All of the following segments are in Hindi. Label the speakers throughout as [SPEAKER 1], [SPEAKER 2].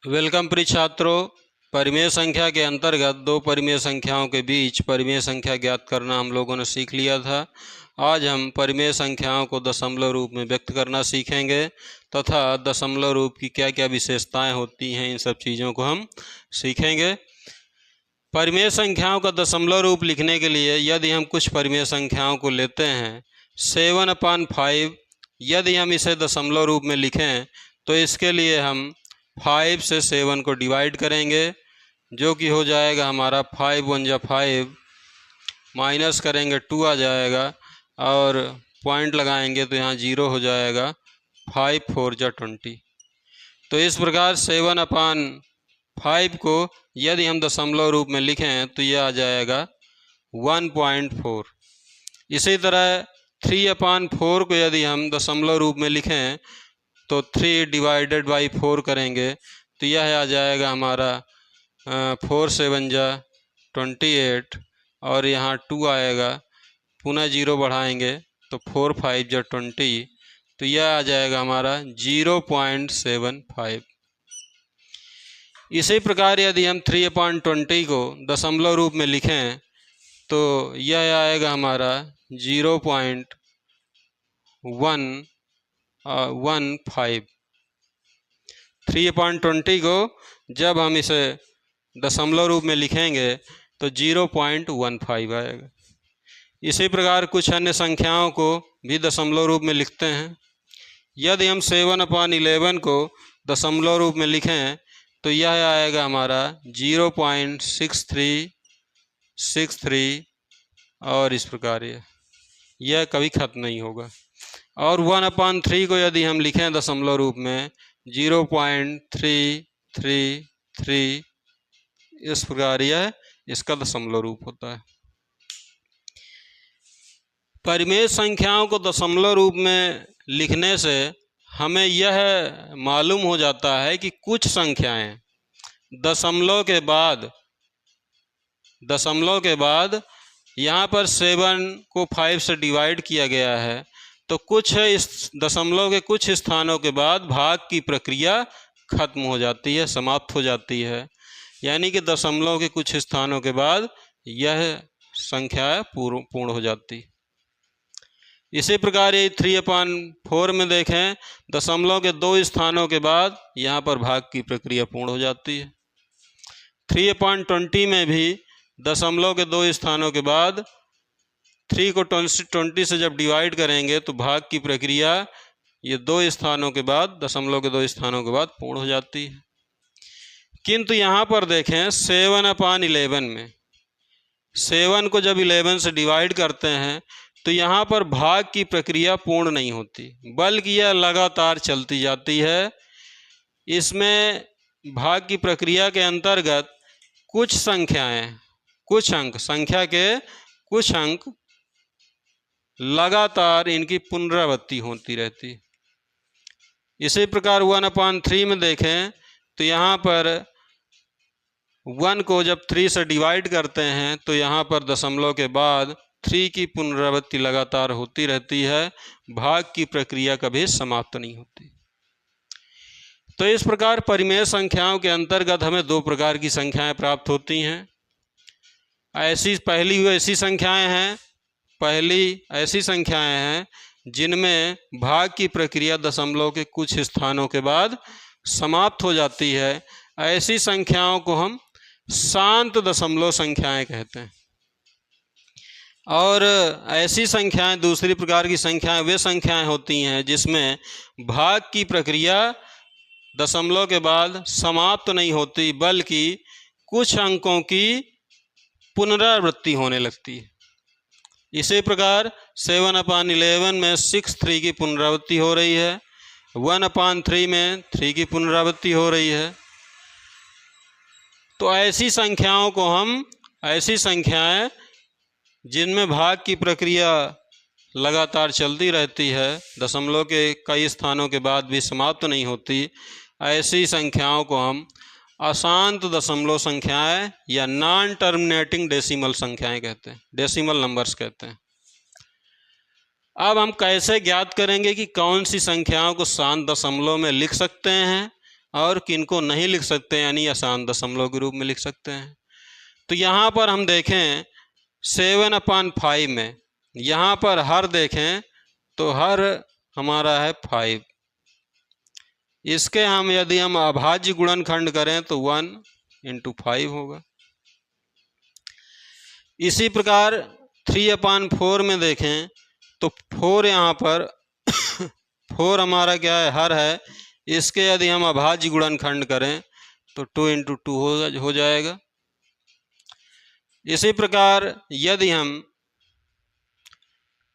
[SPEAKER 1] वेलकम प्रिय छात्रों। परिमेय संख्या के अंतर्गत दो परिमेय संख्याओं के बीच परिमेय संख्या ज्ञात करना हम लोगों ने सीख लिया था। आज हम परिमेय संख्याओं को दशमलव रूप में व्यक्त करना सीखेंगे तथा दशमलव रूप की क्या क्या विशेषताएं होती हैं, इन सब चीज़ों को हम सीखेंगे। परिमेय संख्याओं का दशमलव रूप लिखने के लिए यदि हम कुछ परिमेय संख्याओं को लेते हैं 7/5, यदि हम इसे दशमलव रूप में लिखें तो इसके लिए हम 5 से 7 को डिवाइड करेंगे, जो कि हो जाएगा हमारा 5 1 जा 5, माइनस करेंगे 2 आ जाएगा और पॉइंट लगाएंगे तो यहाँ 0 हो जाएगा। 5 4 जा 20। तो इस प्रकार 7/5 को यदि हम दशमलव रूप में लिखें तो यह आ जाएगा 1.4। इसी तरह 3/4 को यदि हम दशमलव रूप में लिखें तो 3 डिवाइडेड बाई 4 करेंगे तो यह आ जाएगा हमारा 4 7 जा 28 और यहाँ 2 आएगा, पुनः 0 बढ़ाएंगे तो 4 5 जा 20, तो यह आ जाएगा हमारा 0.75। इसी प्रकार यदि हम 3/20 को दशमलव रूप में लिखें तो यह आएगा हमारा 0.115। 3/20 को जब हम इसे दशमलव रूप में लिखेंगे तो 0.15 आएगा। इसी प्रकार कुछ अन्य संख्याओं को भी दशमलव रूप में लिखते हैं। यदि हम 7/11 को दशमलव रूप में लिखें तो यह आएगा हमारा 0.6363 और इस प्रकार यह कभी खत्म नहीं होगा। और 1/3 को यदि हम लिखें दशमलव रूप में 0.333, इस प्रकार यह इसका दशमलव रूप होता है। परिमेय संख्याओं को दशमलव रूप में लिखने से हमें यह मालूम हो जाता है कि कुछ संख्याएं दशमलव के बाद यहाँ पर 7 को 5 से डिवाइड किया गया है, तो कुछ इस दशमलव के कुछ स्थानों के बाद भाग की प्रक्रिया खत्म हो जाती है, समाप्त हो जाती है। यानी कि दशमलव के कुछ स्थानों के बाद यह संख्या पूर्ण हो जाती। इसी प्रकार ये 3/4 में देखें, दशमलव के 2 स्थानों के बाद यहाँ पर भाग की प्रक्रिया पूर्ण हो जाती है। 3/20 में भी दशमलव के 2 स्थानों के बाद 3 को 20 से जब डिवाइड करेंगे तो भाग की प्रक्रिया ये 2 स्थानों के बाद, दशमलव के 2 स्थानों के बाद पूर्ण हो जाती है। किंतु यहाँ पर देखें 7/11 में 7 को जब 11 से डिवाइड करते हैं तो यहाँ पर भाग की प्रक्रिया पूर्ण नहीं होती, बल्कि यह लगातार चलती जाती है। इसमें भाग की प्रक्रिया के अंतर्गत कुछ संख्याएं, संख्या के कुछ अंक लगातार इनकी पुनरावृत्ति होती रहती। इसी प्रकार 1/3 में देखें तो यहाँ पर 1 को जब 3 से डिवाइड करते हैं तो यहाँ पर दशमलव के बाद 3 की पुनरावृत्ति लगातार होती रहती है, भाग की प्रक्रिया कभी समाप्त नहीं होती। तो इस प्रकार परिमेय संख्याओं के अंतर्गत हमें 2 प्रकार की संख्याएं प्राप्त होती हैं। पहली ऐसी संख्याएं हैं जिनमें भाग की प्रक्रिया दशमलव के कुछ स्थानों के बाद समाप्त हो जाती है। ऐसी संख्याओं को हम शांत दशमलव संख्याएं कहते हैं। और ऐसी संख्याएं, दूसरी प्रकार की संख्याएं वे संख्याएं होती हैं जिसमें भाग की प्रक्रिया दशमलव के बाद समाप्त नहीं होती, बल्कि कुछ अंकों की पुनरावृत्ति होने लगती है। इसी प्रकार 7/11 में 6 की पुनरावृत्ति हो रही है, 1/3 में 3 की पुनरावृत्ति हो रही है। तो ऐसी संख्याएं जिनमें भाग की प्रक्रिया लगातार चलती रहती है, दशमलव के कई स्थानों के बाद भी समाप्त नहीं होती, ऐसी संख्याओं को हम अशांत दशमलव संख्याएं या नॉन टर्मिनेटिंग डेसिमल संख्याएं कहते हैं, डेसिमल नंबर्स कहते हैं। अब हम कैसे ज्ञात करेंगे कि कौन सी संख्याओं को शांत दशमलव में लिख सकते हैं और किनको नहीं लिख सकते, यानी अशांत दशमलव के रूप में लिख सकते हैं। तो यहाँ पर हम देखें 7/5 में, यहाँ पर हर देखें तो हर हमारा है 5। इसके हम यदि हम अभाज्य गुणनखंड करें तो 1/5 होगा। इसी प्रकार 3/4 में देखें तो 4 यहाँ पर 4 हमारा क्या है, हर है। इसके यदि हम अभाज्य गुणनखंड करें तो 2/2 हो जाएगा। इसी प्रकार यदि हम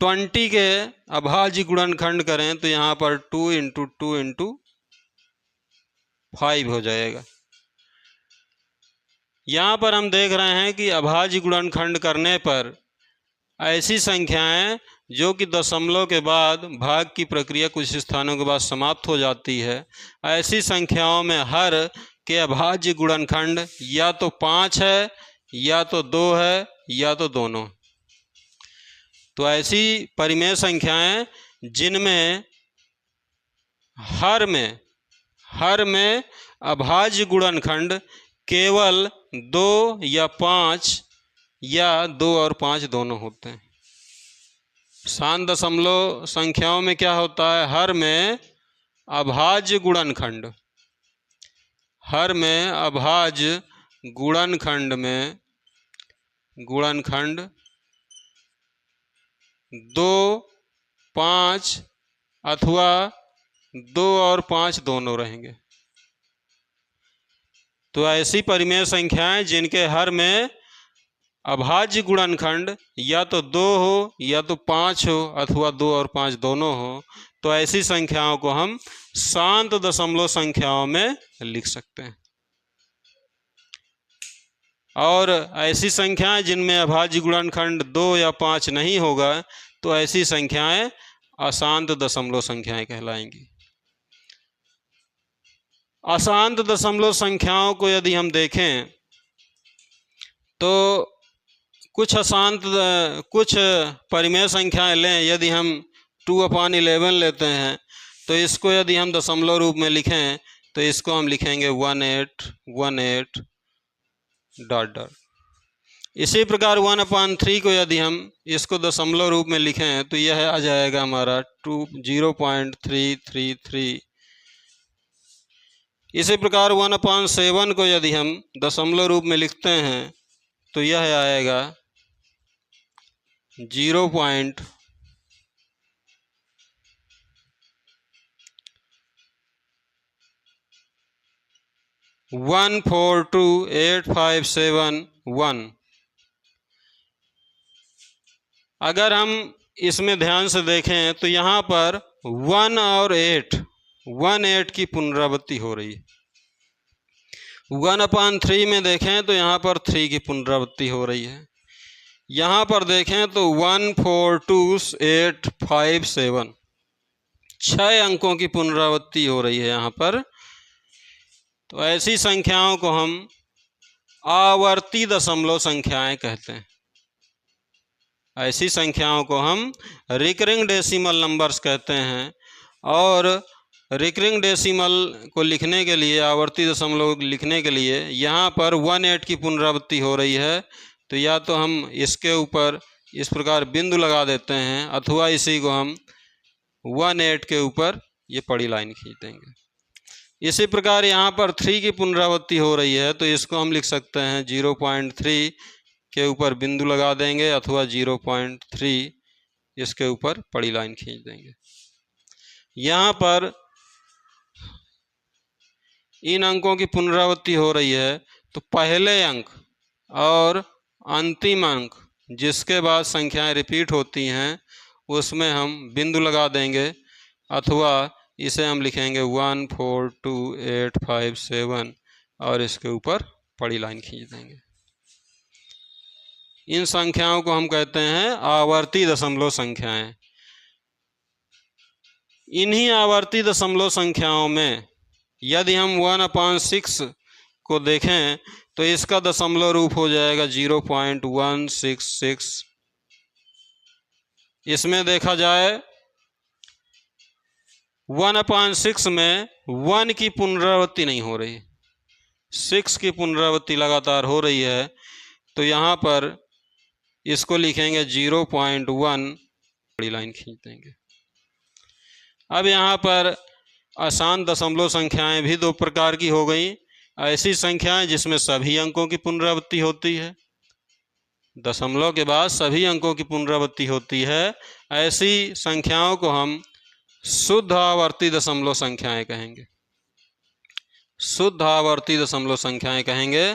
[SPEAKER 1] 20 के अभाज्य गुणनखंड करें तो यहाँ पर 2/2/5 हो जाएगा। यहाँ पर हम देख रहे हैं कि अभाज्य गुणनखंड करने पर ऐसी संख्याएं जो कि दशमलव के बाद भाग की प्रक्रिया कुछ स्थानों के बाद समाप्त हो जाती है, ऐसी संख्याओं में हर के अभाज्य गुणनखंड या तो 5 है, या तो 2 है, या तो दोनों। तो ऐसी परिमेय संख्याएं जिनमें हर में अभाज्य गुणनखंड केवल 2 या 5 या 2 और 5 दोनों होते हैं। शांत दशमलव संख्याओं में क्या होता है, हर में अभाज्य गुणनखंड, हर में अभाज्य गुणनखंड में गुणनखंड 2, 5 अथवा 2 और 5 दोनों रहेंगे। तो ऐसी परिमेय संख्याएं जिनके हर में अभाज्य गुणनखंड या तो 2 हो, या तो 5 हो, अथवा 2 और 5 दोनों हो, तो ऐसी संख्याओं को हम शांत दशमलव संख्याओं में लिख सकते हैं। और ऐसी संख्याएं जिनमें अभाज्य गुणनखंड 2 या 5 नहीं होगा तो ऐसी संख्याएं अशांत दशमलव संख्याएं कहलाएंगी। अशांत दशमलव संख्याओं को यदि हम देखें तो कुछ परिमेय संख्याएं लें। यदि हम 2/11 लेते हैं तो इसको यदि हम दशमलव रूप में लिखें तो इसको हम लिखेंगे 1818 ... इसी प्रकार 1/3 को यदि हम इसको दशमलव रूप में लिखें तो यह आ जाएगा हमारा 0.333। इसी प्रकार 1/7 को यदि हम दशमलव रूप में लिखते हैं तो यह आएगा 0.142857 अगर हम इसमें ध्यान से देखें तो यहाँ पर 1 और 8 की पुनरावृत्ति हो रही है। 1/3 में देखें तो यहाँ पर 3 की पुनरावृत्ति हो रही है। यहाँ पर देखें तो 142857 6 अंकों की पुनरावृत्ति हो रही है यहाँ पर। तो ऐसी संख्याओं को हम आवर्ती दशमलव संख्याएं कहते हैं। ऐसी संख्याओं को हम रिकरिंग डेसिमल नंबर्स कहते हैं। और रिकरिंग डेसिमल को लिखने के लिए, आवर्ती दशमलव लिखने के लिए यहाँ पर 18 की पुनरावृत्ति हो रही है तो या तो हम इसके ऊपर इस प्रकार बिंदु लगा देते हैं अथवा इसी को हम 18 के ऊपर ये पड़ी लाइन खींच देंगे। इसी प्रकार यहाँ पर 3 की पुनरावृत्ति हो रही है तो इसको हम लिख सकते हैं 0.3 के ऊपर बिंदु लगा देंगे अथवा 0.3 इसके ऊपर पड़ी लाइन खींच देंगे। यहाँ पर इन अंकों की पुनरावृत्ति हो रही है तो पहले अंक और अंतिम अंक जिसके बाद संख्याएं रिपीट होती हैं उसमें हम बिंदु लगा देंगे अथवा इसे हम लिखेंगे 142857 और इसके ऊपर पड़ी लाइन खींच देंगे। इन संख्याओं को हम कहते हैं आवर्ती दशमलव संख्याएं। इन्हीं आवर्ती दशमलव संख्याओं में यदि हम 1/6 को देखें तो इसका दशमलव रूप हो जाएगा 0.166। इसमें देखा जाए 1/6 में 1 की पुनरावृत्ति नहीं हो रही, 6 की पुनरावृत्ति लगातार हो रही है, तो यहाँ पर इसको लिखेंगे 0.1, बड़ी लाइन खींच देंगे। अब यहाँ पर आसान दशमलव संख्याएं भी दो प्रकार की हो गई। ऐसी संख्याएं जिसमें सभी अंकों की पुनरावृत्ति होती है, दशमलव के बाद सभी अंकों की पुनरावृत्ति होती है, ऐसी संख्याओं को हम शुद्ध आवर्ती दशमलव संख्याएं कहेंगे, शुद्ध आवर्ती दशमलव संख्याएं कहेंगे।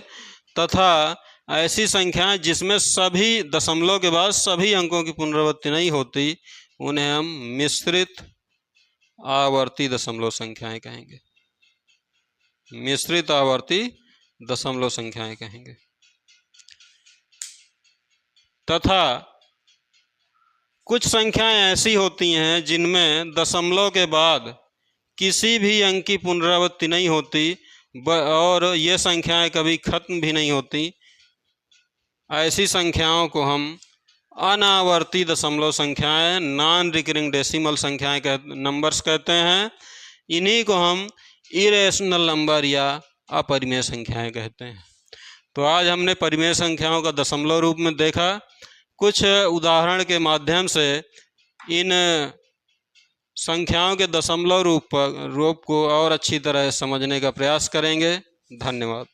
[SPEAKER 1] तथा ऐसी संख्याएं जिसमें सभी दशमलव के बाद सभी अंकों की पुनरावृत्ति नहीं होती, उन्हें हम मिश्रित आवर्ती दशमलव संख्याएं कहेंगे, मिश्रित आवर्ती दशमलव संख्याएं कहेंगे। तथा कुछ संख्याएं ऐसी होती हैं जिनमें दशमलव के बाद किसी भी अंक की पुनरावृत्ति नहीं होती और ये संख्याएं कभी खत्म भी नहीं होती, ऐसी संख्याओं को हम अनावर्ती दशमलव संख्याएं, नॉन रिकरिंग डेसिमल संख्याएं नंबर्स कहते हैं। इन्हीं को हम इरेशनल नंबर या अपरिमेय संख्याएं कहते हैं। तो आज हमने परिमेय संख्याओं का दशमलव रूप में देखा। कुछ उदाहरण के माध्यम से इन संख्याओं के दशमलव रूप को और अच्छी तरह समझने का प्रयास करेंगे। धन्यवाद।